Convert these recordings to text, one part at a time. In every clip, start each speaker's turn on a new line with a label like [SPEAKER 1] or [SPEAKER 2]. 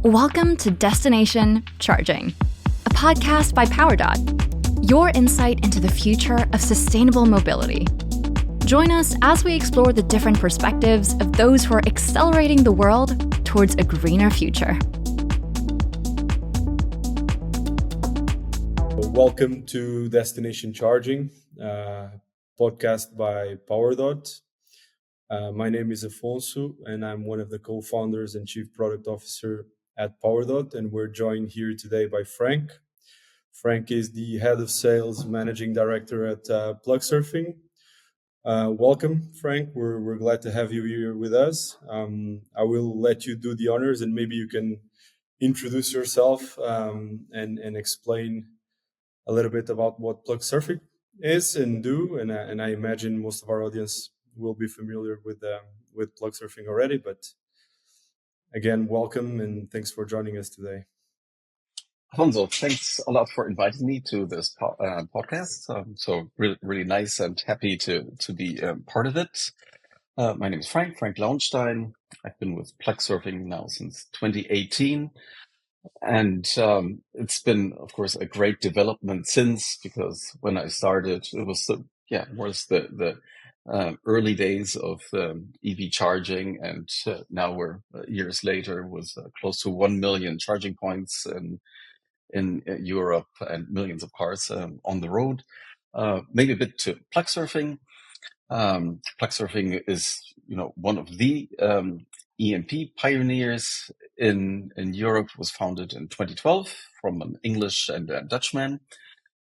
[SPEAKER 1] Welcome to Destination Charging, a podcast by Powerdot, your insight into the future of sustainable mobility. Join us as we explore the different perspectives of those who are accelerating the world towards a greener future.
[SPEAKER 2] Welcome to Destination Charging, podcast by Powerdot. My name is Afonso, and I'm one of the co-founders and chief product officer at Powerdot, and we're joined here today by Frank. Frank is the head of sales, managing director at Plugsurfing. Welcome, Frank. We're glad to have you here with us. I will let you do the honors, and maybe you can introduce yourself and explain a little bit about what Plugsurfing is and do, and I imagine most of our audience will be familiar with Plugsurfing already. But again, welcome and thanks for joining us today.
[SPEAKER 3] Afonso, thanks a lot for inviting me to this podcast. So really nice and happy to be part of it. My name is Frank Lauenstein. I've been with Plugsurfing now since 2018. And it's been, of course, a great development since, because when I started, it was the early days of EV charging, and now we're years later with close to 1 million charging points in Europe and millions of cars on the road. Maybe a bit to Plugsurfing. Plugsurfing is, one of the EMP pioneers in Europe. Was founded in 2012 from an English and a Dutchman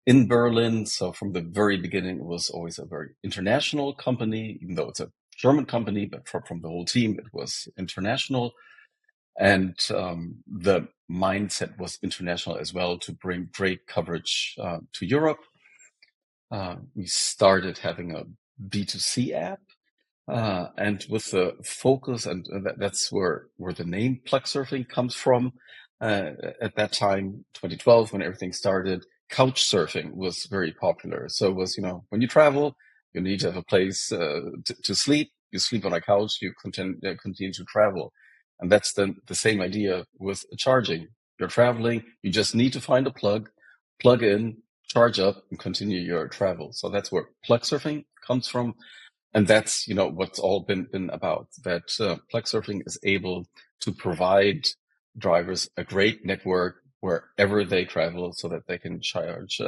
[SPEAKER 3] in Berlin. So from the very beginning, it was always a very international company, even though it's a German company, but from the whole team, it was international. And the mindset was international as well, to bring great coverage to Europe. We started having a B2C app, and with the focus, and that's where the name Plugsurfing comes from. At that time, 2012, when everything started, couch surfing was very popular. So it was, when you travel, you need to have a place to sleep. You sleep on a couch, you continue to travel. And that's the same idea with charging. You're traveling, you just need to find a plug in, charge up, and continue your travel. So that's where Plugsurfing comes from. And that's, what's all been about, that Plugsurfing is able to provide drivers a great network wherever they travel, so that they can charge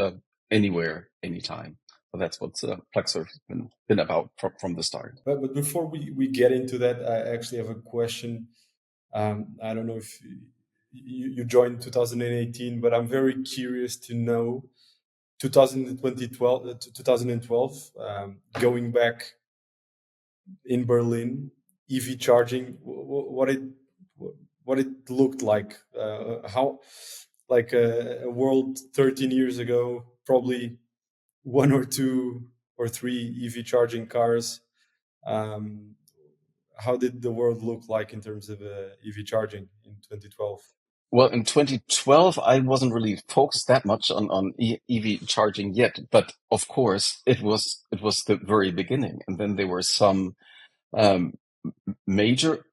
[SPEAKER 3] anywhere, anytime. So that's what Plugsurfing been about from the start.
[SPEAKER 2] But before we get into that, I actually have a question. I don't know if you joined in 2018, but I'm very curious to know 2012, going back in Berlin, EV charging, what it looked like, how, like a world 13 years ago, probably 1 or 2 or 3 EV charging cars. How did the world look like in terms of EV charging in 2012?
[SPEAKER 3] Well, in 2012, I wasn't really focused that much on EV charging yet, but of course it was the very beginning. And then there were some major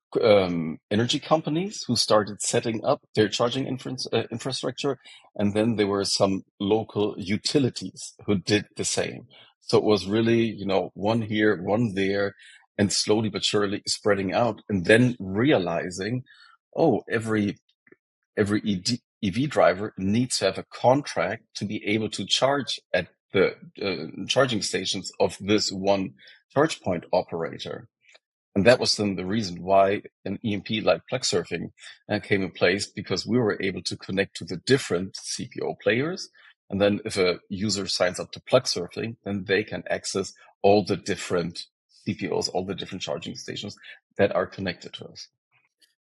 [SPEAKER 3] energy companies who started setting up their charging infrastructure, and then there were some local utilities who did the same. So it was really, one here, one there, and slowly but surely spreading out, and then realizing, every EV driver needs to have a contract to be able to charge at the charging stations of this one charge point operator. And that was then the reason why an EMP like Plugsurfing came in place, because we were able to connect to the different CPO players. And then if a user signs up to Plugsurfing, then they can access all the different CPOs, all the different charging stations that are connected to us.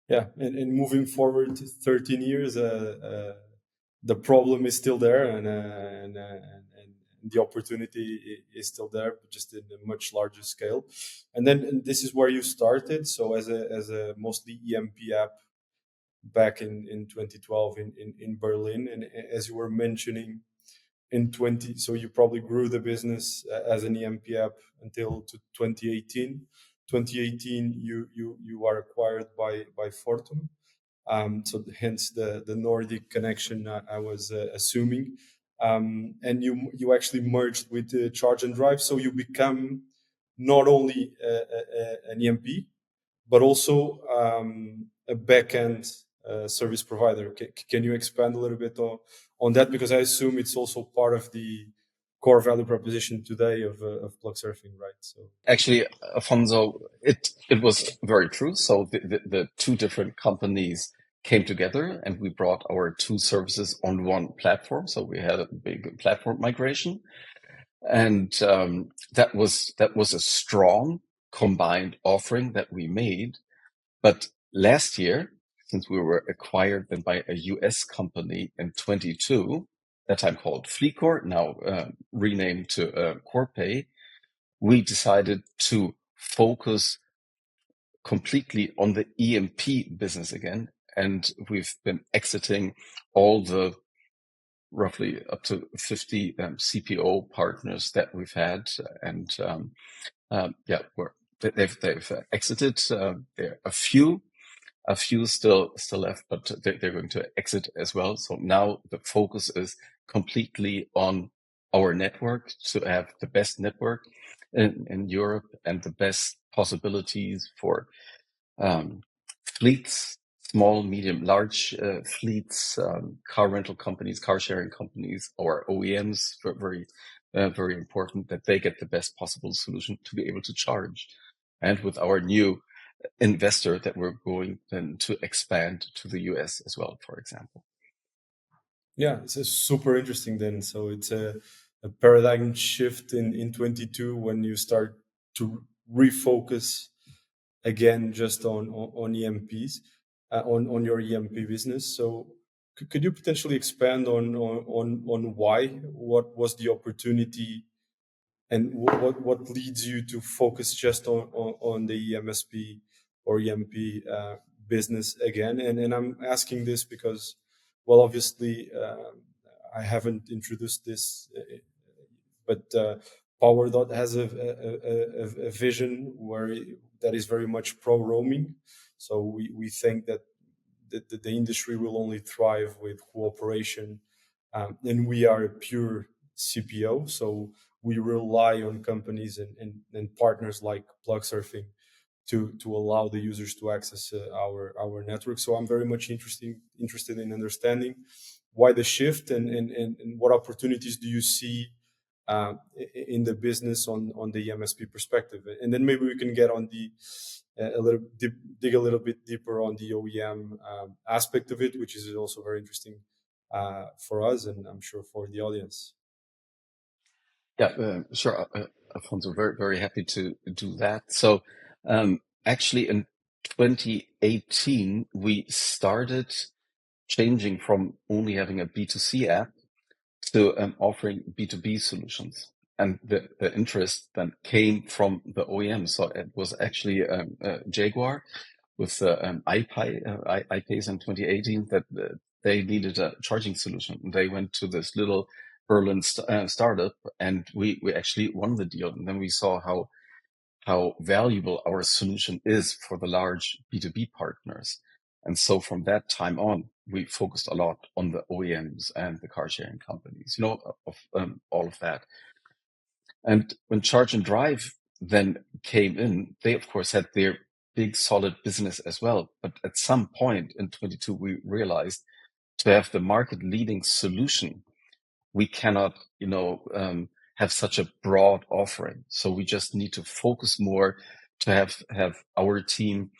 [SPEAKER 2] Yeah, and moving forward to 13 years, the problem is still there, and the opportunity is still there, but just in a much larger scale. And this is where you started. So as a mostly EMP app back in 2012 in Berlin, and as you were mentioning, so you probably grew the business as an EMP app until to 2018. 2018, you are acquired by Fortum. So hence the Nordic connection I was assuming. And you actually merged with the Charge and Drive, so you become not only an EMP, but also a backend service provider. Can you expand a little bit on that? Because I assume it's also part of the core value proposition today of Plugsurfing, right? So
[SPEAKER 3] Actually, Afonso, it was very true. So the two different companies came together and we brought our two services on one platform. So we had a big platform migration, and that was a strong combined offering that we made. But last year, since we were acquired then by a US company in 22, that time called FleetCor, now renamed to Corpay, we decided to focus completely on the EMP business again. And we've been exiting all the roughly up to 50 CPO partners that we've had. And they've exited. There are a few still left, but they're going to exit as well. So now the focus is completely on our network, to have the best network in Europe and the best possibilities for fleets, small, medium, large fleets, car rental companies, car sharing companies, or OEMs. Very important that they get the best possible solution to be able to charge. And with our new investor that we're going then to expand to the US as well, for example.
[SPEAKER 2] Yeah, it's super interesting then. So it's a paradigm shift in 22 when you start to refocus again just on EMPs, on your EMP business. So could you potentially expand on why? What was the opportunity, and what leads you to focus just on the EMSP or EMP business again? And I'm asking this because, well, obviously I haven't introduced this, but Powerdot has a vision that is very much pro roaming. So we think that the industry will only thrive with cooperation, and we are a pure CPO, so we rely on companies and partners like Plugsurfing to allow the users to access our network. So I'm very much interested in understanding why the shift, and what opportunities do you see in the business on the EMSP perspective, and then maybe we can get on the dig a little bit deeper on the OEM aspect of it, which is also very interesting for us, and I'm sure for the audience.
[SPEAKER 3] Yeah, sure, Afonso. Very, very happy to do that. So, actually, in 2018, we started changing from only having a B2C app to offering B2B solutions. And the interest then came from the OEM. So it was actually Jaguar with iPace in 2018 that they needed a charging solution. They went to this little Berlin startup, and we actually won the deal. And then we saw how valuable our solution is for the large B2B partners. And so from that time on, we focused a lot on the OEMs and the car sharing companies, all of that. And when Charge and Drive then came in, they of course had their big solid business as well. But at some point in 22, we realized to have the market leading solution, we cannot, have such a broad offering. So we just need to focus more to have our team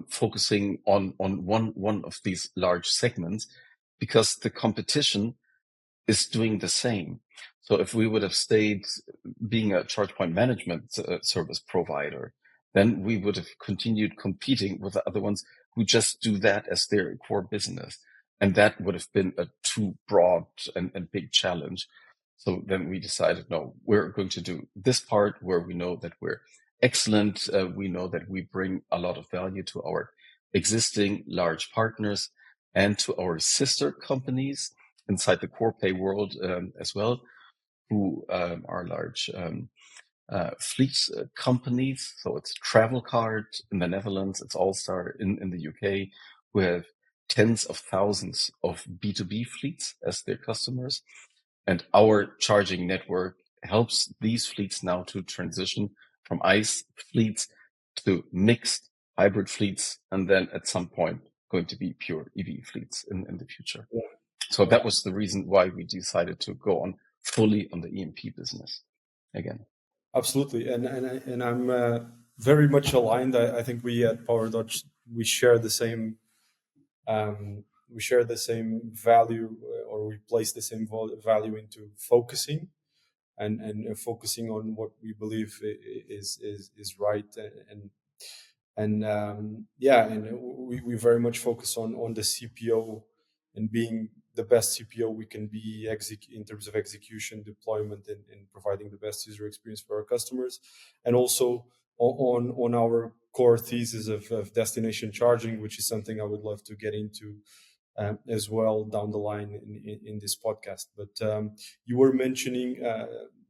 [SPEAKER 3] focusing on one of these large segments, because the competition is doing the same. So if we would have stayed being a charge point management service provider, then we would have continued competing with the other ones who just do that as their core business. And that would have been a too broad and big challenge. So then we decided, no, we're going to do this part where we know that we're excellent. We know that we bring a lot of value to our existing large partners and to our sister companies inside the Corpay world as well, who are large fleet companies. So it's Travelcard in the Netherlands, it's Allstar in the UK, who have tens of thousands of B2B fleets as their customers. And our charging network helps these fleets now to transition from ICE fleets to mixed hybrid fleets, and then at some point going to be pure EV fleets in the future.
[SPEAKER 2] Yeah.
[SPEAKER 3] So that was the reason why we decided to go on fully on the EMP business again.
[SPEAKER 2] Absolutely, and I'm very much aligned. I think we at Powerdot we share the same value, or we place the same value into focusing and focusing on what we believe is right, and we very much focus on the CPO and being the best CPO we can be in terms of execution, deployment, and providing the best user experience for our customers, and also on our core thesis of destination charging, which is something I would love to get into as well down the line in this podcast. But you were mentioning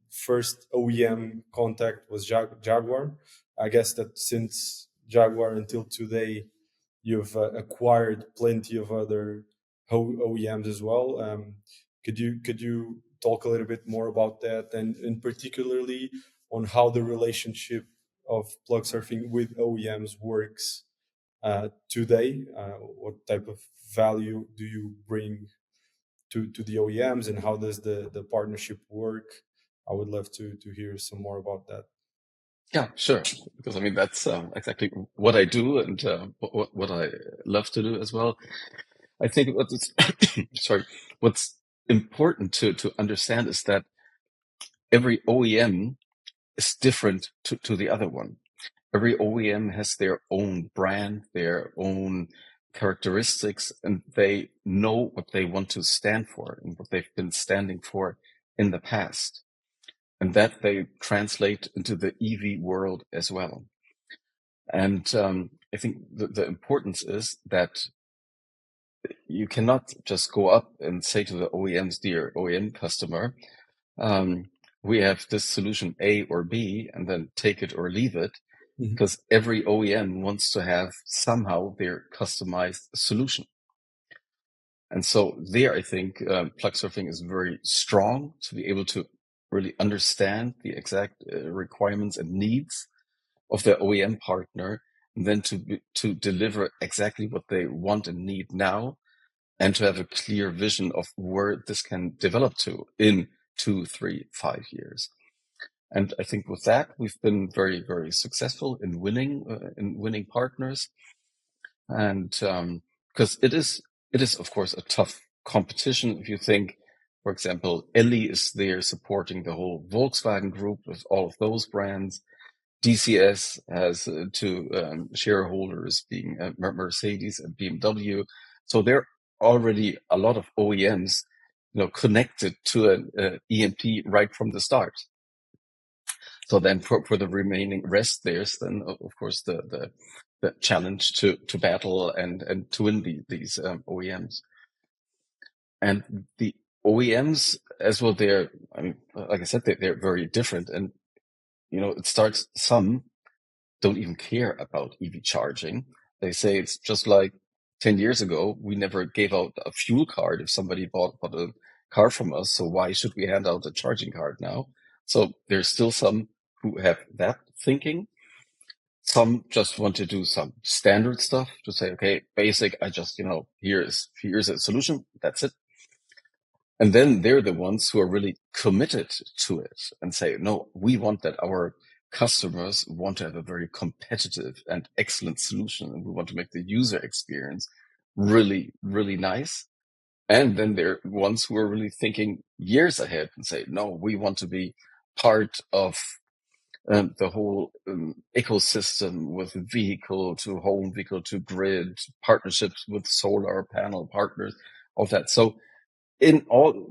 [SPEAKER 2] first OEM contact was Jaguar. I guess that since Jaguar until today, you've acquired plenty of other OEMs as well. Could you talk a little bit more about that, and particularly on how the relationship of Plugsurfing with OEMs works today? What type of value do you bring to the OEMs, and how does the partnership work? I would love to hear some more about that.
[SPEAKER 3] Yeah, sure. Because I mean, that's exactly what I do and what I love to do as well. I think what's important to understand is that every OEM is different to the other one. Every OEM has their own brand, their own characteristics, and they know what they want to stand for and what they've been standing for in the past. And that they translate into the EV world as well. And I think the importance is that you cannot just go up and say to the OEMs, dear OEM customer, we have this solution A or B, and then take it or leave it, because every OEM wants to have somehow their customized solution. And so there, I think Plugsurfing is very strong to be able to really understand the exact requirements and needs of their OEM partner, and then to deliver exactly what they want and need now, and to have a clear vision of where this can develop to in 2, 3, 5 years. And I think with that, we've been very, very successful in winning partners. And because it is of course a tough competition. If you think, for example, Elli is there supporting the whole Volkswagen group with all of those brands. DCS has two shareholders being Mercedes and BMW. So there are already a lot of OEMs, connected to an EMP right from the start. So then for the remaining rest, there's then of course the challenge to battle and to win these OEMs. And the OEMs as well, like I said, they're very different. And, it starts, some don't even care about EV charging. They say it's just like 10 years ago, we never gave out a fuel card if somebody bought a car from us. So why should we hand out a charging card now? So there's still some who have that thinking. Some just want to do some standard stuff to say, okay, basic, I just, here's a solution. That's it. And then they're the ones who are really committed to it and say, no, we want that our customers want to have a very competitive and excellent solution. And we want to make the user experience really, really nice. And then there are ones who are really thinking years ahead and say, no, we want to be part of the whole ecosystem, with vehicle to home, vehicle to grid, partnerships with solar panel partners, all that. So in all,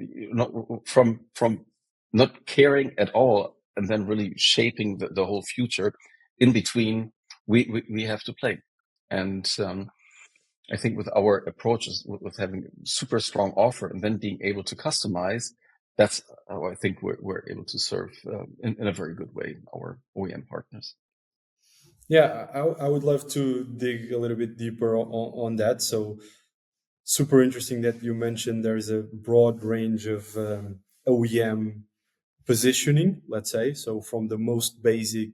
[SPEAKER 3] from not caring at all and then really shaping the whole future, in between, we have to play. And I think with our approaches, with having a super strong offer and then being able to customize, that's how I think we're able to serve in a very good way our OEM partners.
[SPEAKER 2] Yeah, I would love to dig a little bit deeper on that. So super interesting that you mentioned there's a broad range of OEM positioning, let's say, so from the most basic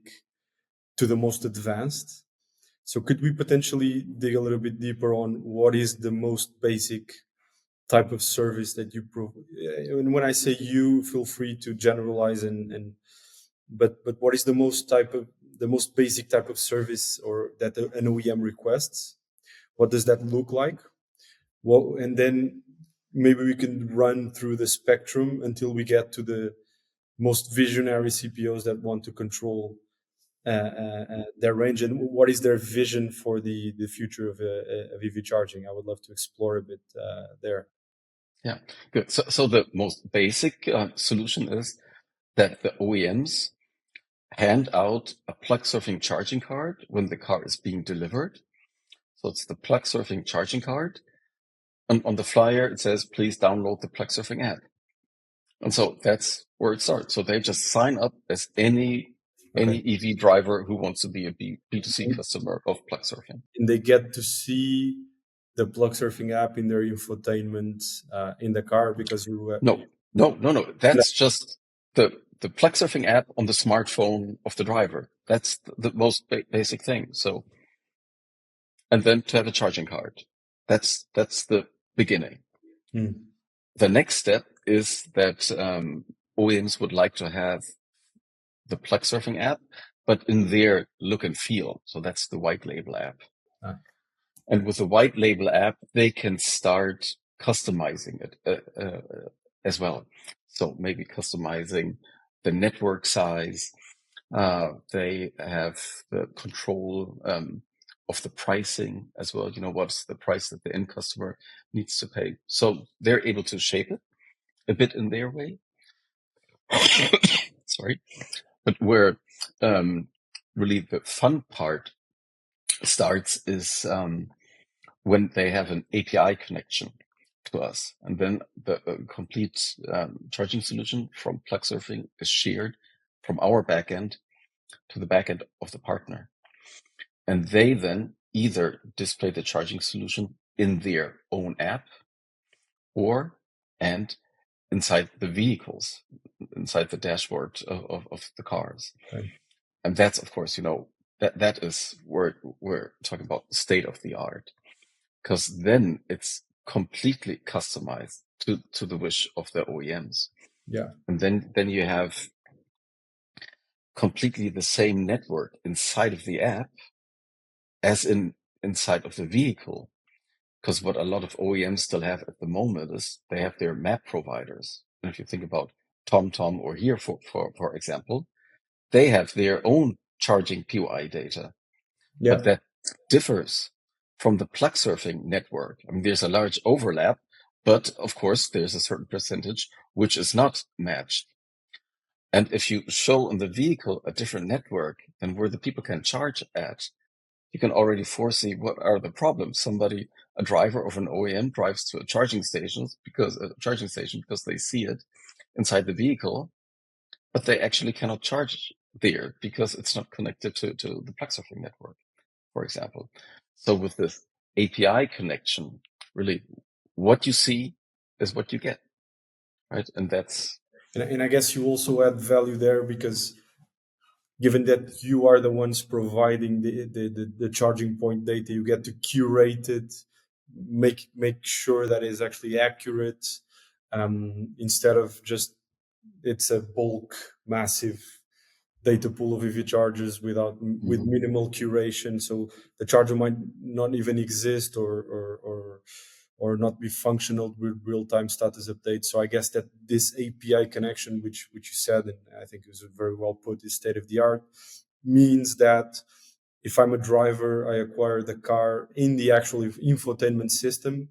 [SPEAKER 2] to the most advanced. So could we potentially dig a little bit deeper on what is the most basic type of service that you provide? And when I say you, feel free to generalize but what is the most basic type of service or that an OEM requests? What does that look like? Well, and then maybe we can run through the spectrum until we get to the most visionary CPOs that want to control their range, and what is their vision for the future of EV charging. I would love to explore a bit there.
[SPEAKER 3] Yeah, good. So the most basic solution is that the OEMs hand out a Plugsurfing charging card when the car is being delivered. So it's the Plugsurfing charging card. And on the flyer, it says, please download the Plugsurfing app. And so that's where it starts. So they just sign up as any EV driver who wants to be a B2C customer of Plugsurfing.
[SPEAKER 2] And they get to see the Plugsurfing app in their infotainment in the car because you...
[SPEAKER 3] No. That's just the Plugsurfing app on the smartphone of the driver. That's the most basic thing. So, and then to have a charging card. That's the beginning. The next step is that OEMs would like to have the Plugsurfing app, but in their look and feel. So that's the white label app. And with the white label app, they can start customizing it as well. So maybe customizing the network size. They have the control of the pricing as well. You know, what's the price that the end customer needs to pay? So they're able to shape it a bit in their way. Sorry. But where really the fun part starts is when they have an API connection to us. And then the complete charging solution from Plugsurfing is shared from our backend to the backend of the partner. And they then either display the charging solution in their own app and inside the vehicles, inside the dashboard of the cars.
[SPEAKER 2] Okay.
[SPEAKER 3] And that's, of course, you know, that is where we're talking about state of the art, because then it's completely customized to the wish of the OEMs.
[SPEAKER 2] Yeah.
[SPEAKER 3] And then you have completely the same network inside of the app as inside of the vehicle. Because what a lot of OEMs still have at the moment is they have their map providers. And if you think about TomTom or Here, for example, they have their own charging POI data.
[SPEAKER 2] Yeah.
[SPEAKER 3] But that differs from the Plugsurfing network. I mean, there's a large overlap, but of course, there's a certain percentage which is not matched. And if you show in the vehicle a different network than where the people can charge at, you can already foresee what are the problems. A driver of an OEM drives to a charging station because they see it inside the vehicle, but they actually cannot charge there because it's not connected to the Plugsurfing network, for example. So with this API connection, really what you see is what you get, right? And that's...
[SPEAKER 2] And I guess you also add value there because given that you are the ones providing the charging point data, you get to curate it, make sure that it's actually accurate, instead of just it's a bulk massive data pool of EV chargers with minimal curation. So the charger might not even exist or not be functional with real-time status updates. So I guess that this API connection, which you said, and I think it was very well put, is state of the art, means that if I'm a driver, I acquire the car in the actual infotainment system.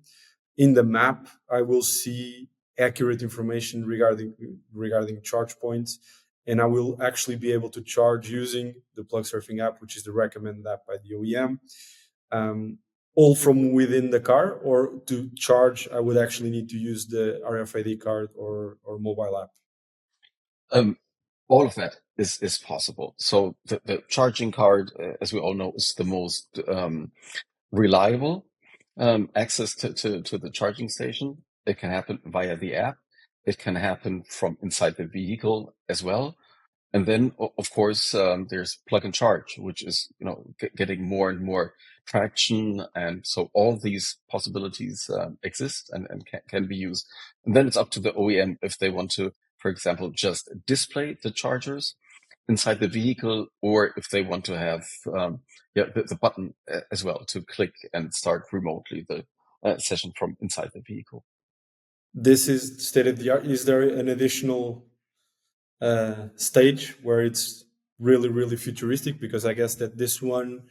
[SPEAKER 2] In the map, I will see accurate information regarding charge points, and I will actually be able to charge using the Plugsurfing app, which is the recommended app by the OEM. All from within the car, or to charge, I would actually need to use the RFID card or mobile app?
[SPEAKER 3] All of that is possible. So the charging card, as we all know, is the most reliable access to the charging station. It can happen via the app. It can happen from inside the vehicle as well. And then, of course, there's plug and charge, which is, getting more and more traction. And so all these possibilities exist and can be used. And then it's up to the OEM if they want to, for example, just display the chargers inside the vehicle, or if they want to have the button as well to click and start remotely the session from inside the vehicle.
[SPEAKER 2] This is state of the art. Is there an additional stage where it's really, really futuristic? Because I guess that this one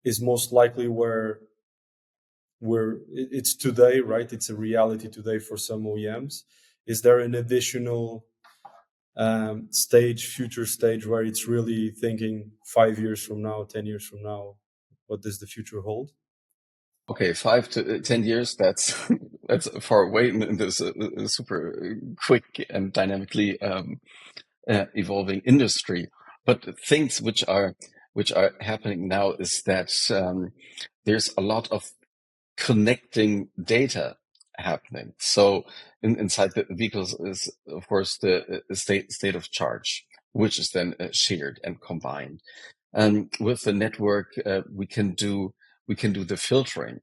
[SPEAKER 2] is most likely where it's today, right? It's a reality today for some OEMs. Is there an additional future stage, where it's really thinking 5 years from now, 10 years from now, what does the future hold?
[SPEAKER 3] Okay, 5 to 10 years, that's far away in this super quick and dynamically evolving industry. But things which are happening now is that there's a lot of connecting data happening. So inside the vehicles is, of course, the state of charge, which is then shared and combined. And with the network, we can do the filtering.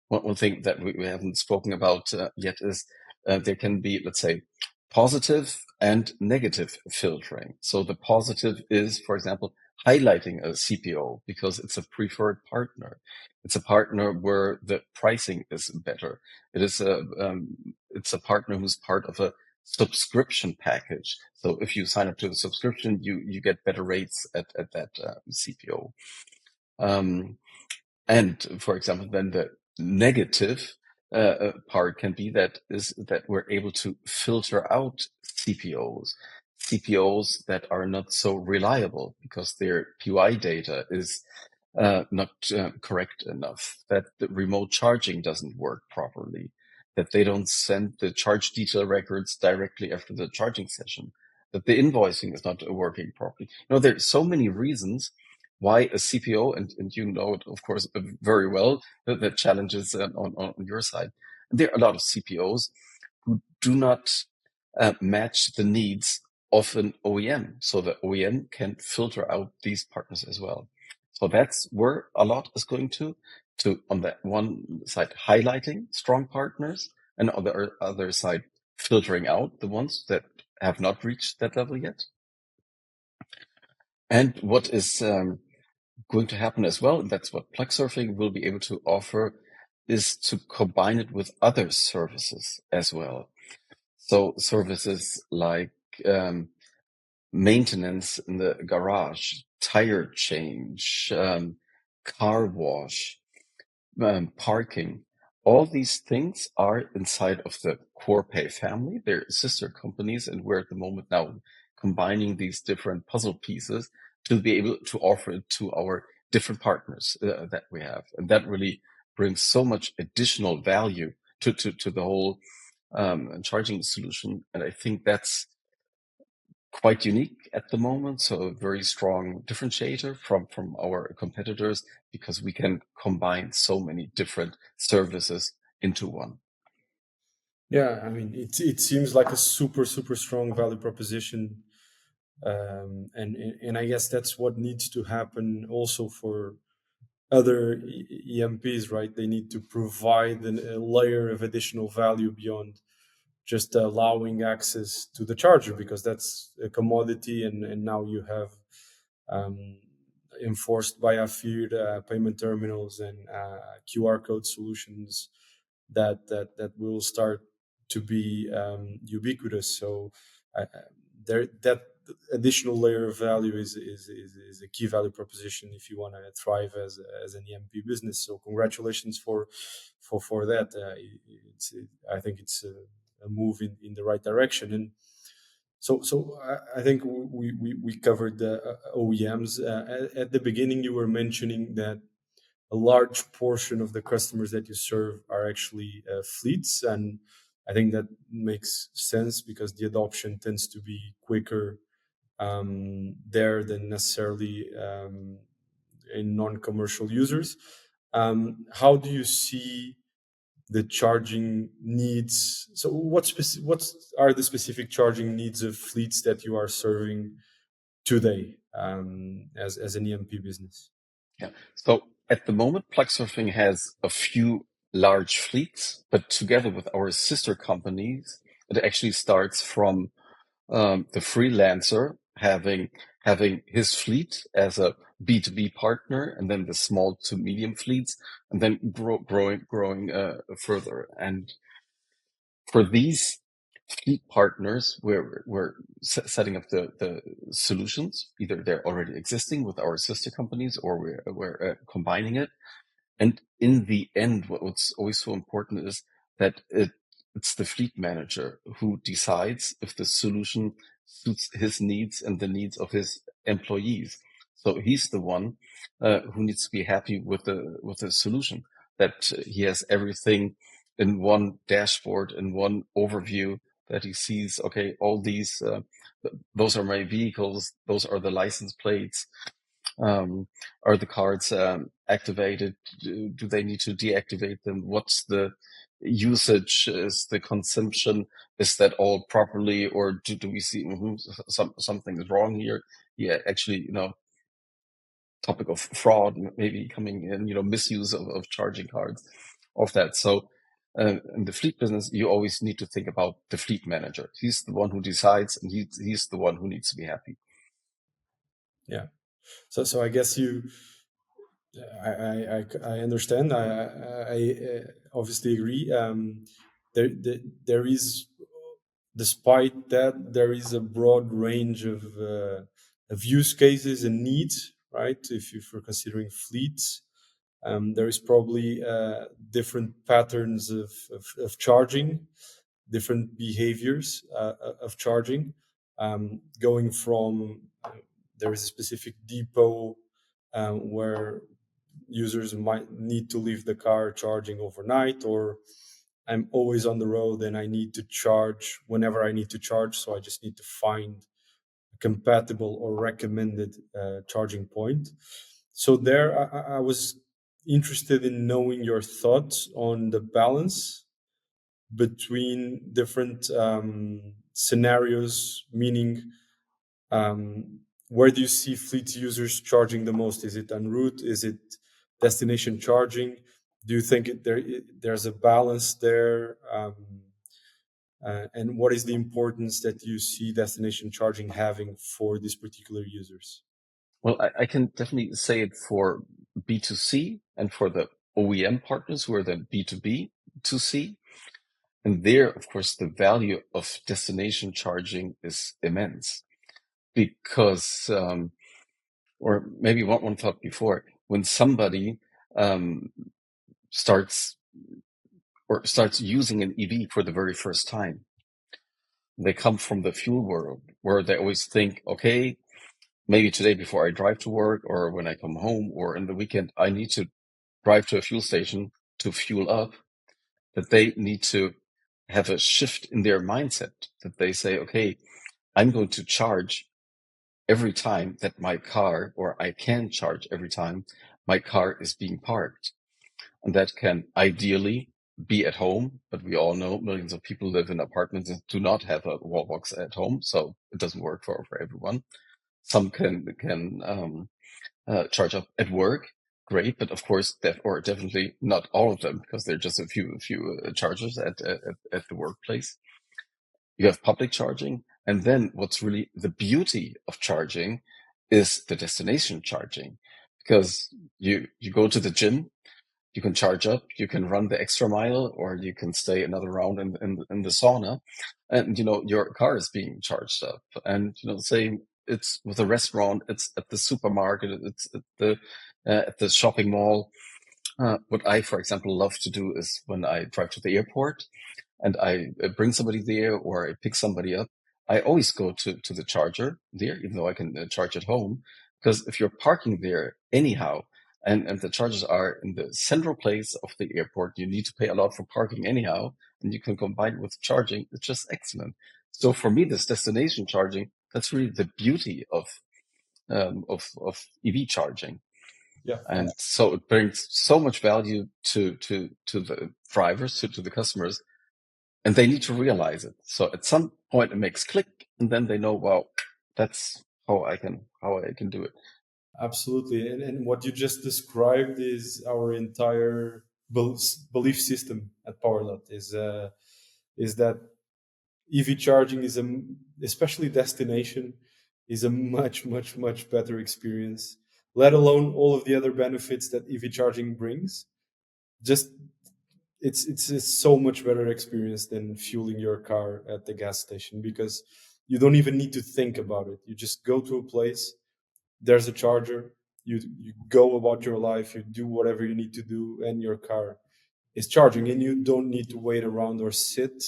[SPEAKER 3] One thing that we haven't spoken about yet is there can be, let's say, positive and negative filtering. So the positive is, for example, highlighting a CPO because it's a preferred partner. It's a partner where the pricing is better. It's a partner who's part of a subscription package. So if you sign up to the subscription, you get better rates at that CPO. And for example, then the negative part can be that we're able to filter out CPOs that are not so reliable because their PUI data is not correct enough, that the remote charging doesn't work properly, that they don't send the charge detail records directly after the charging session, that the invoicing is not working properly. There's so many reasons why a CPO, and you know it, of course, very well, the challenges on your side. There are a lot of CPOs who do not match the needs of an OEM. So the OEM can filter out these partners as well. So that's where a lot is going to on that one side, highlighting strong partners, and on the other side, filtering out the ones that have not reached that level yet. And what is going to happen as well, and that's what Plugsurfing will be able to offer, is to combine it with other services as well. So services like maintenance in the garage, tire change, car wash, parking. All these things are inside of the CorePay family. They're sister companies, and we're at the moment now combining these different puzzle pieces to be able to offer it to our different partners that we have. And that really brings so much additional value to the whole charging solution. And I think that's quite unique at the moment. So a very strong differentiator from our competitors, because we can combine so many different services into one.
[SPEAKER 2] Yeah, I mean, it seems like a super, super strong value proposition. And I guess that's what needs to happen also for other EMPs, right? They need to provide a layer of additional value beyond just allowing access to the charger, because that's a commodity, and now you have enforced by AFIR payment terminals and QR code solutions that will start to be ubiquitous. So that additional layer of value is a key value proposition if you want to thrive as an EMP business. So congratulations for that. I think it's a move in the right direction. And so I think we covered the OEMs. At the beginning, you were mentioning that a large portion of the customers that you serve are actually fleets, and I think that makes sense because the adoption tends to be quicker there than necessarily in non-commercial users. How do you see the charging needs. So what are the specific charging needs of fleets that you are serving today as an EMP business?
[SPEAKER 3] Yeah. So at the moment, Plugsurfing has a few large fleets, but together with our sister companies, it actually starts from the freelancer having his fleet as a B2B partner, and then the small to medium fleets, and then growing further. And for these fleet partners, we're setting up the solutions. Either they're already existing with our sister companies, or we're combining it. And in the end, what's always so important is that it's the fleet manager who decides if the solution suits his needs and the needs of his employees. So he's the one who needs to be happy with the solution, that he has everything in one dashboard, in one overview, that he sees, okay, all these, those are my vehicles, those are the license plates. Are the cards activated? Do they need to deactivate them? What's the usage? Is the consumption, is that all properly, or do we see something is wrong here? Yeah, actually, topic of fraud maybe coming in, misuse of charging cards, of that. So in the fleet business, you always need to think about the fleet manager. He's the one who decides, and he's the one who needs to be happy.
[SPEAKER 2] Yeah. So I guess I understand. I obviously agree. There is, despite that, there is a broad range of use cases and needs, right? If you're considering fleets, there is probably different patterns of charging, different behaviors of charging, going from there is a specific depot where users might need to leave the car charging overnight, or I'm always on the road and I need to charge whenever I need to charge. So I just need to find a compatible or recommended charging point. So there, I was interested in knowing your thoughts on the balance between different scenarios, meaning where do you see fleet users charging the most? Is it en route? Is it destination charging? Do you think there's a balance there? And what is the importance that you see destination charging having for these particular users?
[SPEAKER 3] Well, I can definitely say it for B2C and for the OEM partners who are the B2B2C. And there, of course, the value of destination charging is immense, because, or maybe one thought before, when somebody starts using an EV for the very first time, they come from the fuel world where they always think, okay, maybe today before I drive to work, or when I come home, or in the weekend, I need to drive to a fuel station to fuel up. That they need to have a shift in their mindset, that they say, okay, I'm going to charge every time that my car, or I can charge every time my car is being parked. And that can ideally be at home, but we all know millions of people live in apartments and do not have a wall box at home, so it doesn't work for everyone. Some can charge up at work, great, but of course, or definitely not all of them, because there are just a few chargers at the workplace. You have public charging, and then what's really the beauty of charging is the destination charging, because you go to the gym, you can charge up, you can run the extra mile, or you can stay another round in the sauna, and your car is being charged up. And same, it's with a restaurant, it's at the supermarket, it's at the shopping mall. What I, for example, love to do is when I drive to the airport and I bring somebody there, or I pick somebody up, I always go to the charger there, even though I can charge at home. Because if you're parking there anyhow, and the chargers are in the central place of the airport, you need to pay a lot for parking anyhow, and you can combine it with charging. It's just excellent. So for me, this destination charging, that's really the beauty of EV charging.
[SPEAKER 2] Yeah,
[SPEAKER 3] And so it brings so much value to the drivers, to the customers, and they need to realize it. So at some point it makes click, and then they know, well, that's how I can do it.
[SPEAKER 2] absolutely. And what you just described is our entire belief system at Powerdot is that EV charging is especially destination, is a much better experience. Let alone all of the other benefits that EV charging brings. Just it's a so much better experience than fueling your car at the gas station, because you don't even need to think about it. You just go to a place, there's a charger, you go about your life, you do whatever you need to do, and your car is charging, and you don't need to wait around or sit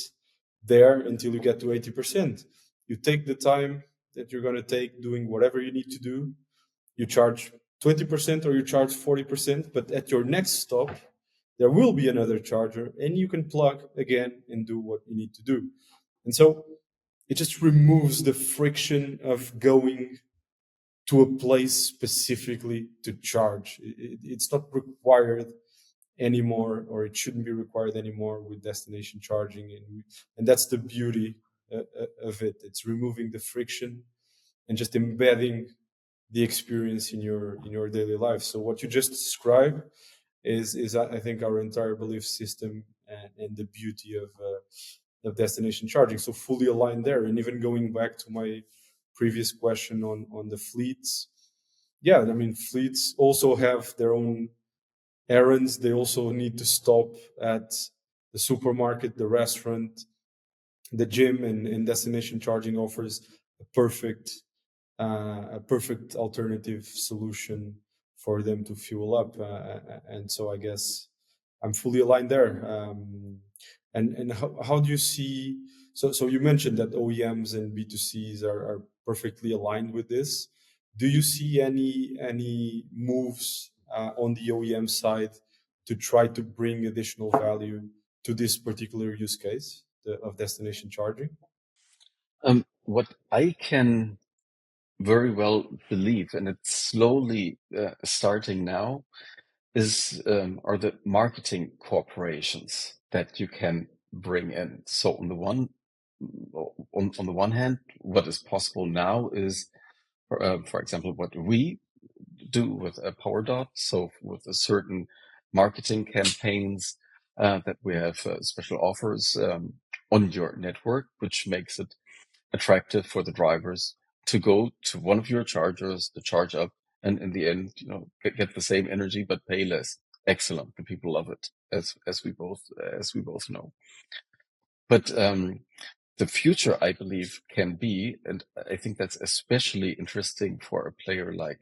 [SPEAKER 2] there until you get to 80%. You take the time that you're going to take doing whatever you need to do. You charge 20% or you charge 40%, but at your next stop, there will be another charger, and you can plug again and do what you need to do. And so it just removes the friction of going to a place specifically to charge. It's not required anymore, or it shouldn't be required anymore with destination charging, and that's the beauty of it. It's removing the friction and just embedding the experience in your daily life. So what you just described is I think our entire belief system, and the beauty of destination charging. So fully aligned there. And even going back to my previous question on the fleets, yeah, I mean, fleets also have their own errands. They also need to stop at the supermarket, the restaurant, the gym, and destination charging offers a perfect alternative solution for them to fuel up. And so I guess I'm fully aligned there. And how do you see? So you mentioned that OEMs and B2Cs are perfectly aligned with this. Do you see any moves on the OEM side to try to bring additional value to this particular use case of destination charging?
[SPEAKER 3] What I can very well believe, and it's slowly starting now, is are the marketing corporations that you can bring in. So on the one hand, what is possible now is, for example, what we do with a Powerdot. So with a certain marketing campaigns that we have special offers on your network, which makes it attractive for the drivers to go to one of your chargers to charge up, and in the end, get the same energy but pay less. Excellent. The people love it, as we both know. But the future, I believe, can be, and I think that's especially interesting for a player like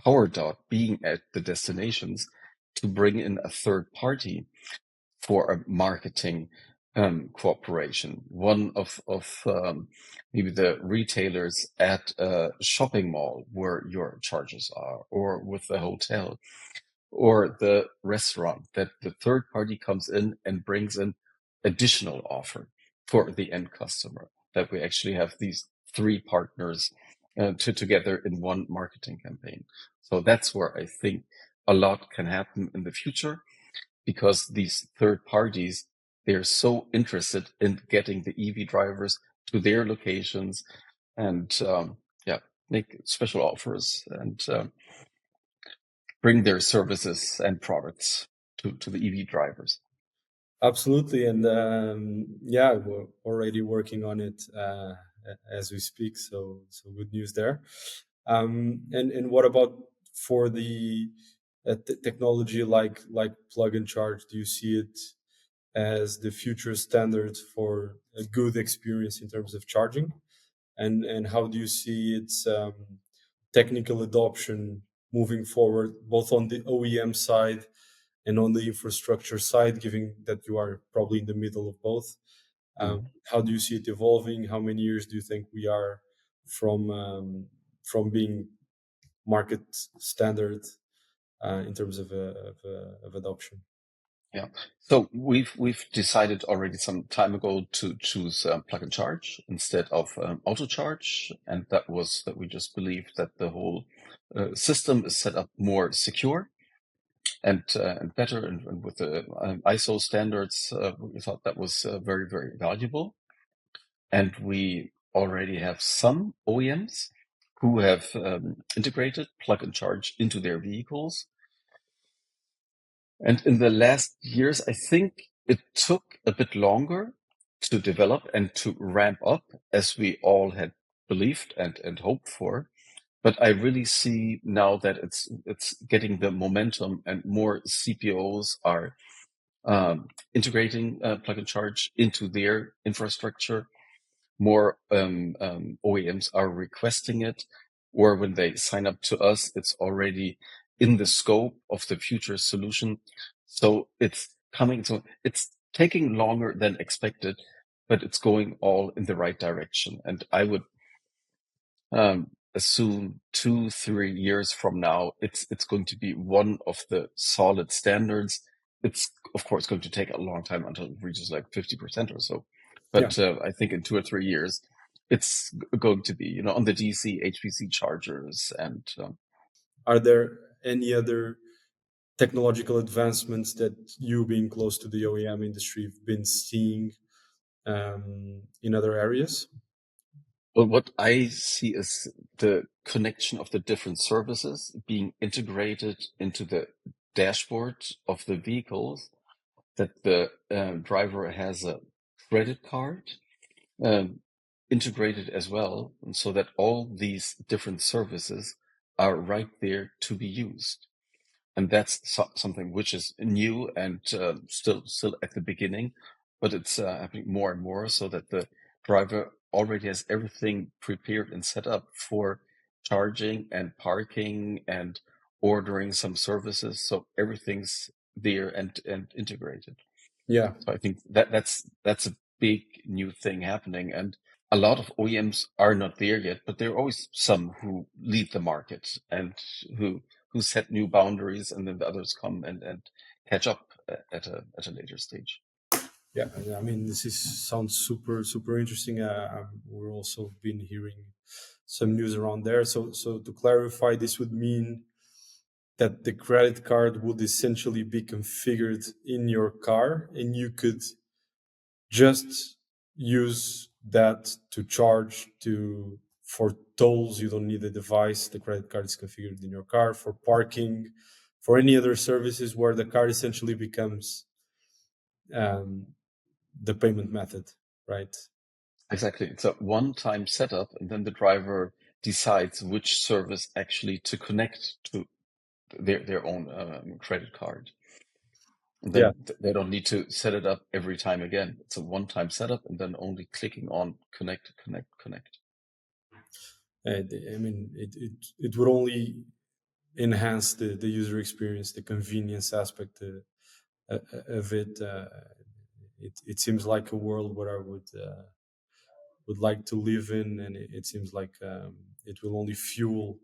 [SPEAKER 3] Powerdot being at the destinations, to bring in a third party for a marketing cooperation. One of maybe the retailers at a shopping mall where your charges are, or with the hotel, or the restaurant, that the third party comes in and brings in additional offer for the end customer. That we actually have these three partners together in one marketing campaign. So that's where I think a lot can happen in the future, because these third parties, they're so interested in getting the EV drivers to their locations, and make special offers, and bring their services and products to the EV drivers.
[SPEAKER 2] Absolutely, and yeah, we're already working on it as we speak. So good news there. And what about for the technology like plug and charge? Do you see it as the future standard for a good experience in terms of charging? And how do you see its technical adoption moving forward, both on the OEM side and on the infrastructure side, given that you are probably in the middle of both? How do you see it evolving? How many years do you think we are from being market standard in terms of adoption?
[SPEAKER 3] Yeah. So we've decided already some time ago to choose plug and charge instead of auto charge, and that was that we just believed that the whole system is set up more secure and better, and with the ISO standards, we thought that was very valuable. And we already have some OEMs who have integrated plug and charge into their vehicles. And in the last years, I think it took a bit longer to develop and to ramp up as we all had believed and hoped for. But I really see now that it's getting the momentum, and more CPOs are integrating plug and charge into their infrastructure. More OEMs are requesting it, or when they sign up to us, it's already in the scope of the future solution. So it's coming. So it's taking longer than expected, but it's going all in the right direction. And I would assume 2-3 years from now, it's going to be one of the solid standards. It's of course going to take a long time until it reaches like 50% or so. But I think in 2 or 3 years, it's going to be, on the DC HPC chargers. And
[SPEAKER 2] Are there any other technological advancements that you, being close to the OEM industry, have been seeing in other areas?
[SPEAKER 3] well, what I see is the connection of the different services being integrated into the dashboard of the vehicles, that the driver has a credit card integrated as well, and so that all these different services are right there to be used. And that's something which is new and still at the beginning, but it's happening more and more, so that the driver already has everything prepared and set up for charging and parking and ordering some services. So everything's there and integrated.
[SPEAKER 2] Yeah.
[SPEAKER 3] So I think that's a big new thing happening, and a lot of OEMs are not there yet, but there are always some who lead the market and who set new boundaries, and then the others come and catch up at a later stage.
[SPEAKER 2] Yeah, I mean, sounds super interesting. We're also been hearing some news around there. So to clarify, this would mean that the credit card would essentially be configured in your car, and you could just use that to charge for tolls. You don't need a device. The credit card is configured in your car. For parking, for any other services, where the card essentially becomes the payment method, right?
[SPEAKER 3] Exactly. It's a one-time setup, and then the driver decides which service actually to connect to their own credit card. And then they don't need to set it up every time again. It's a one-time setup, and then only clicking on connect.
[SPEAKER 2] I mean, it would only enhance the user experience, the convenience aspect of it. It seems like a world where I would like to live in, and it seems like it will only fuel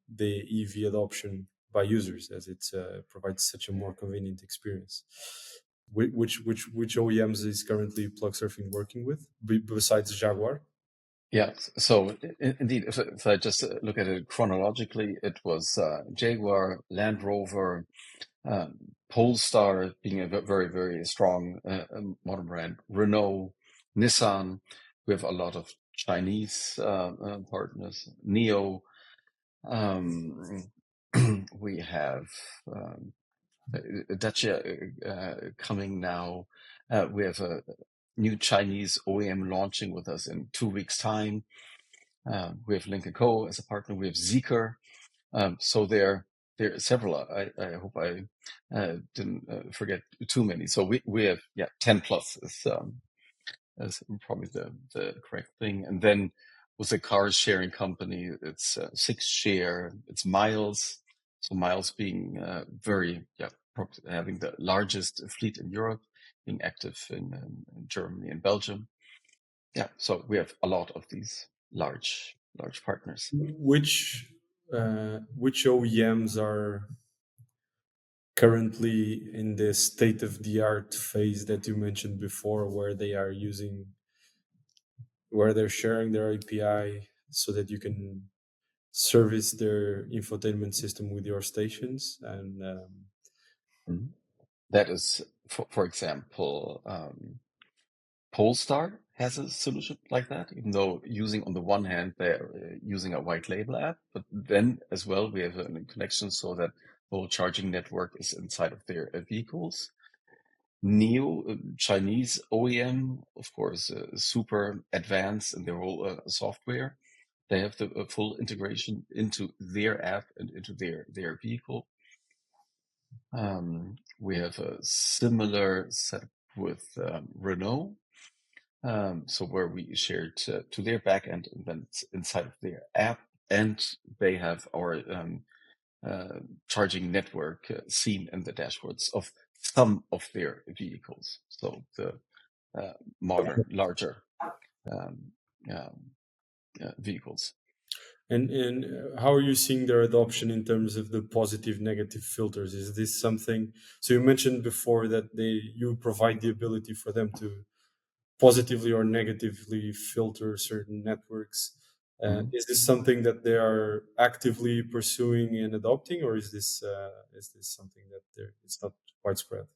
[SPEAKER 2] the EV adoption by users, as it provides such a more convenient experience. Which OEMs is currently Plugsurfing working with besides Jaguar?
[SPEAKER 3] Yeah, so indeed, if I just look at it chronologically, it was Jaguar, Land Rover, Polestar being a very strong modern brand, Renault, Nissan. We have a lot of Chinese partners, NIO. We have Dacia coming now. We have a new Chinese OEM launching with us in 2 weeks' time. We have Lynk & Co. as a partner. We have Zeekr. So there are several. I hope I didn't forget too many. So we have 10 plus is probably the correct thing. And then with the car sharing company, it's Six Share. It's Miles. So Miles being having the largest fleet in Europe, being active in Germany and Belgium. Yeah, so we have a lot of these large partners.
[SPEAKER 2] Which OEMs are currently in the state-of-the-art phase that you mentioned before, where they're sharing their API so that you can service their infotainment system with your stations. And
[SPEAKER 3] Mhm. That is, for example, Polestar has a solution like that, even though using on the one hand, they're using a white label app, but then as well, we have a connection so that the whole charging network is inside of their vehicles. NIO, Chinese OEM, of course, super advanced in their whole software. They have the full integration into their app and into their vehicle. We have a similar setup with Renault. So where we share to their backend and then it's inside of their app, and they have our charging network seen in the dashboards of some of their vehicles. So the modern, larger um, um, vehicles.
[SPEAKER 2] and how are you seeing their adoption in terms of the positive negative filters? Is this something? So you mentioned before that you provide the ability for them to positively or negatively filter certain networks.
[SPEAKER 3] Mhm.
[SPEAKER 2] Is this something that they are actively pursuing and adopting, or is this something that it's not widespread?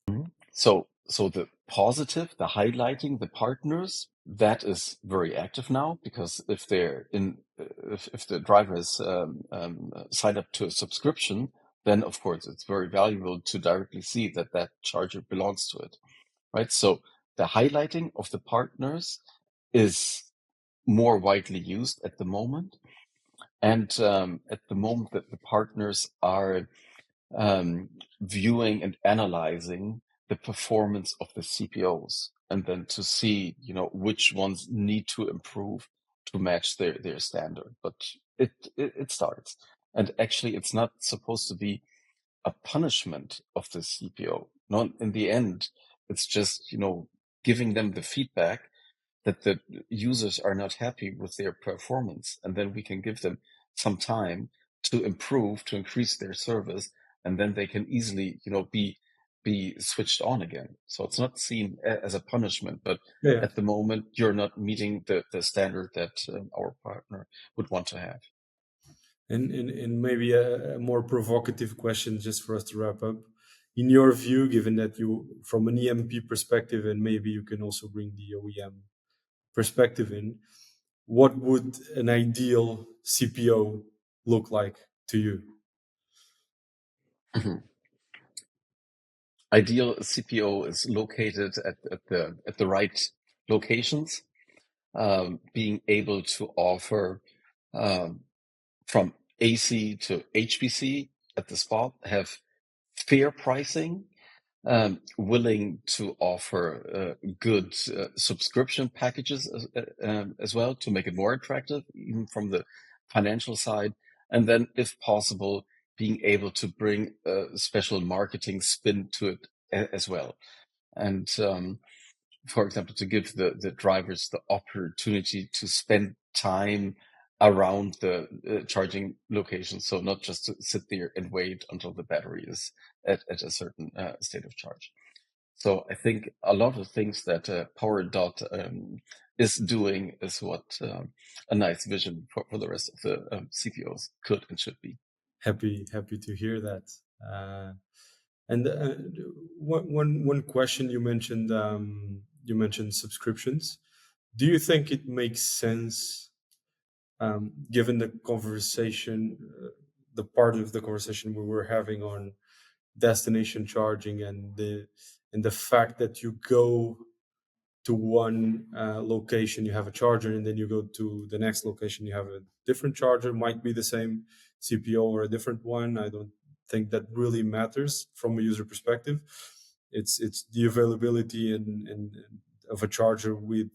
[SPEAKER 3] Mhm. So the positive, the highlighting the partners, that is very active now because if they're in, if the driver is signed up to a subscription, then of course it's very valuable to directly see that that charger belongs to it, right? So the highlighting of the partners is more widely used at the moment, and at the moment that the partners are viewing and analyzing the performance of the CPOs and then to see, which ones need to improve to match their standard. But it starts. And actually, it's not supposed to be a punishment of the CPO. Not in the end, it's just, giving them the feedback that the users are not happy with their performance. And then we can give them some time to improve, to increase their service, and then they can easily, be switched on again. So it's not seen as a punishment, but
[SPEAKER 2] Yeah.
[SPEAKER 3] at the moment you're not meeting the standard that our partner would want to have.
[SPEAKER 2] And maybe a more provocative question just for us to wrap up. In your view, given that you, from an EMP perspective, and maybe you can also bring the OEM perspective in, what would an ideal CPO look like to you?
[SPEAKER 3] Mhm. Ideal CPO is located at the right locations, being able to offer um, from AC to HPC at the spot, have fair pricing, willing to offer good subscription packages as well to make it more attractive, even from the financial side. And then, if possible, being able to bring a special marketing spin to it as well. And for example, to give the drivers the opportunity to spend time around the charging location. So not just to sit there and wait until the battery is at a certain state of charge. So I think a lot of things that Powerdot is doing is what a nice vision for the rest of the CPOs could and should be.
[SPEAKER 2] Happy to hear that. And one question you mentioned subscriptions. Do you think it makes sense, given the conversation, the part of the conversation we were having on destination charging and the fact that you go to one location, you have a charger, and then you go to the next location, you have a different charger, might be the same CPO or a different one. I don't think that really matters from a user perspective. It's the availability and of a charger with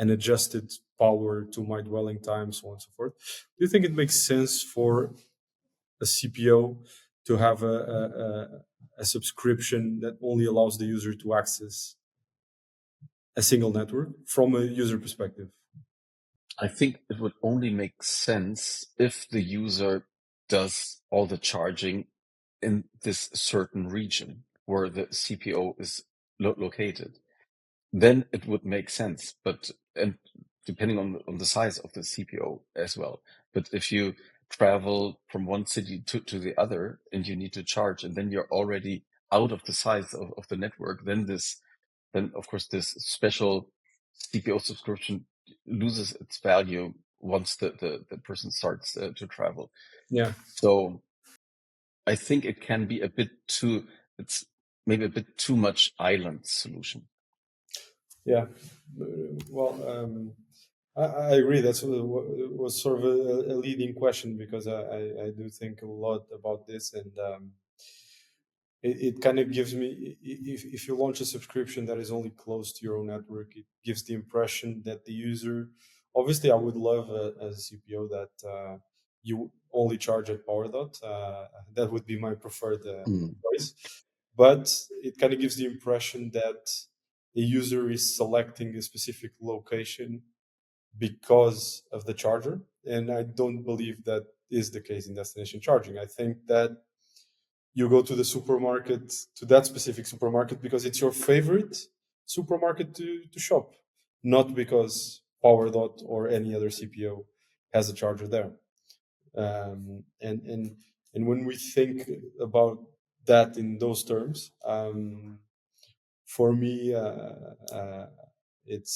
[SPEAKER 2] an adjusted power to my dwelling time, so on and so forth. Do you think it makes sense for a CPO to have a subscription that only allows the user to access a single network from a user perspective?
[SPEAKER 3] I think it would only make sense if the user does all the charging in this certain region where the CPO is located, then it would make sense. But and depending on the size of the CPO as well. But if you travel from one city to the other and you need to charge, and then you're already out of the size of the network, then of course this special CPO subscription loses its value once the person starts to travel.
[SPEAKER 2] Yeah.
[SPEAKER 3] So I think it can be it's maybe a bit too much island solution.
[SPEAKER 2] Yeah. Well, I agree. That's was sort of a leading question, because I do think a lot about this, and it kind of gives me, if you launch a subscription that is only close to your own network, it gives the impression that the user, obviously I would love as a CPO that you only charge at Powerdot. That would be my preferred choice. But it kind of gives the impression that the user is selecting a specific location because of the charger. And I don't believe that is the case in destination charging. I think that you go to the supermarket, to that specific supermarket, because it's your favorite supermarket to shop, not because Powerdot or any other CPO has a charger there. And when we think about that in those terms, for me, it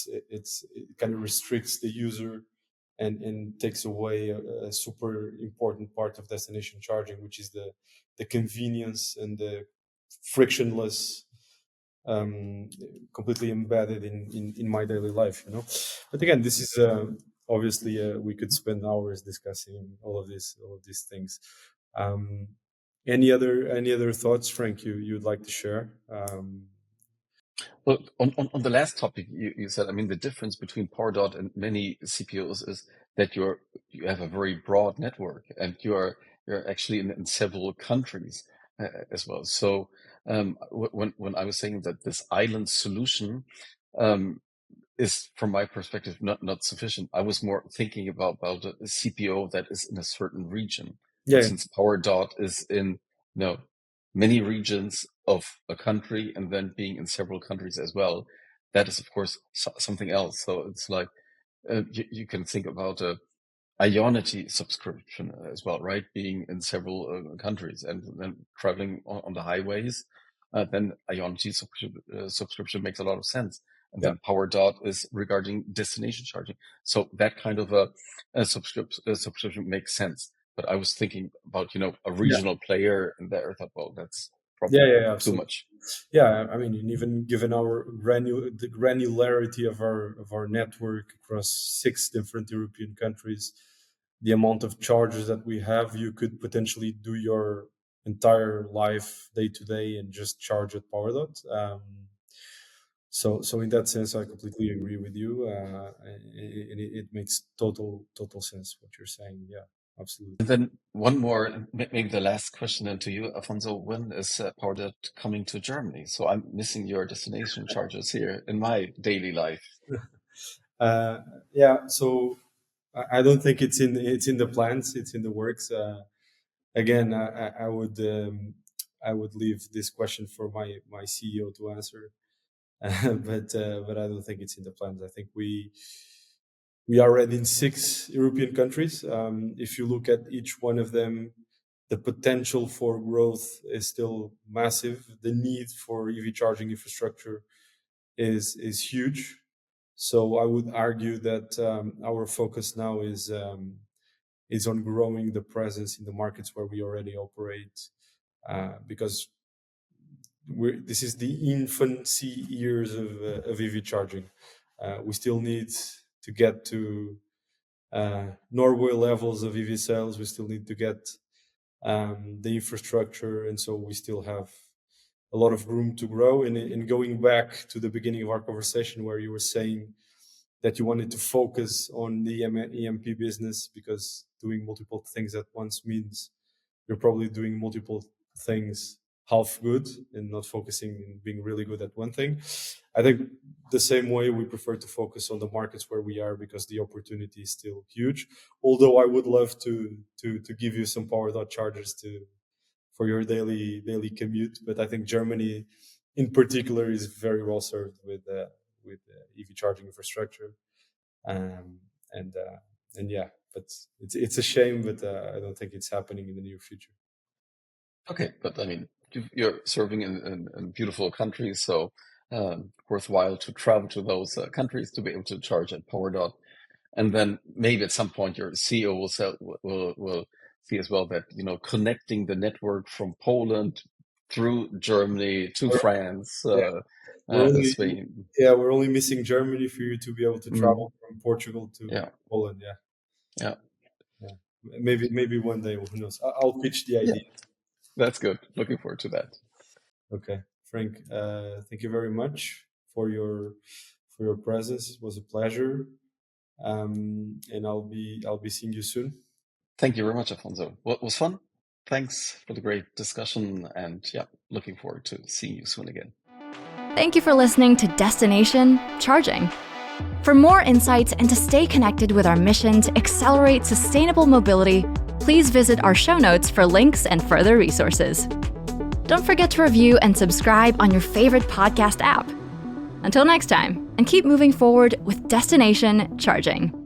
[SPEAKER 2] kind of restricts the user and takes away a super important part of destination charging, which is the convenience and the frictionless, completely embedded in my daily life, you know. But again, this is obviously we could spend hours discussing all of these things. Any other thoughts, Frank, you'd like to share?
[SPEAKER 3] Well, on the last topic you said, I mean, the difference between Powerdot and many CPOs is that you have a very broad network, and you're actually in several countries as well. So when I was saying that this island solution is, from my perspective, not sufficient, I was more thinking about a CPO that is in a certain region.
[SPEAKER 2] Yeah,
[SPEAKER 3] But since Powerdot is in many regions of a country, and then being in several countries as well, that is of course something else. So it's like you can think about a Ionity subscription as well, right? Being in several countries and then traveling on the highways, then Ionity subscription makes a lot of sense. And
[SPEAKER 2] yeah,
[SPEAKER 3] then Powerdot is regarding destination charging. So that kind of a subscription makes sense. But I was thinking about, a
[SPEAKER 2] yeah,
[SPEAKER 3] regional player, and there I thought, well, that's
[SPEAKER 2] yeah,
[SPEAKER 3] probably
[SPEAKER 2] yeah,
[SPEAKER 3] too
[SPEAKER 2] absolutely.
[SPEAKER 3] much.
[SPEAKER 2] Yeah, I mean, and even given the granularity of our network across 6 different European countries, the amount of chargers that we have, you could potentially do your entire life day to day and just charge at Powerdot. So in that sense, I completely agree with you, and it makes total sense what you're saying. Yeah, absolutely.
[SPEAKER 3] And then one more, maybe the last question then to you, Afonso. When is Powerdot coming to Germany? So I'm missing your destination charges here in my daily life.
[SPEAKER 2] Yeah, so I don't think it's in the plans. It's in the works. Again, I would leave this question for my CEO to answer, but I don't think it's in the plans. I think we are already in 6 European countries. If you look at each one of them, the potential for growth is still massive. The need for EV charging infrastructure is huge. So I would argue that our focus now is on growing the presence in the markets where we already operate, because this is the infancy years of EV charging. We still need to get to Norway levels of EV sales. We still need to get the infrastructure, and so we still have a lot of room to grow. And going back to the beginning of our conversation, where you were saying that you wanted to focus on the EMP business, because doing multiple things at once means you're probably doing multiple things half good and not focusing and being really good at one thing. I think the same way we prefer to focus on the markets where we are, because the opportunity is still huge. Although I would love to give you some Powerdot chargers your daily commute. But I think Germany, in particular, is very well served with EV charging infrastructure, and yeah. But it's a shame, but I don't think it's happening in the near future.
[SPEAKER 3] Okay, but I mean, you're serving in beautiful countries, so worthwhile to travel to those countries to be able to charge at Powerdot. And then maybe at some point your CEO will see as well that, connecting the network from Poland through Germany to France, Spain.
[SPEAKER 2] Yeah, we're only missing Germany for you to be able to travel from Portugal to Poland. Yeah. Maybe one day, who knows? I'll pitch the idea.
[SPEAKER 3] That's good. Looking forward to that.
[SPEAKER 2] Okay, Frank, thank you very much for your presence. It was a pleasure, and I'll be seeing you soon.
[SPEAKER 3] Thank you very much, Afonso. Well, it was fun. Thanks for the great discussion, and looking forward to seeing you soon again.
[SPEAKER 1] Thank you for listening to Destination Charging. For more insights and to stay connected with our mission to accelerate sustainable mobility, please visit our show notes for links and further resources. Don't forget to review and subscribe on your favorite podcast app. Until next time, and keep moving forward with Destination Charging.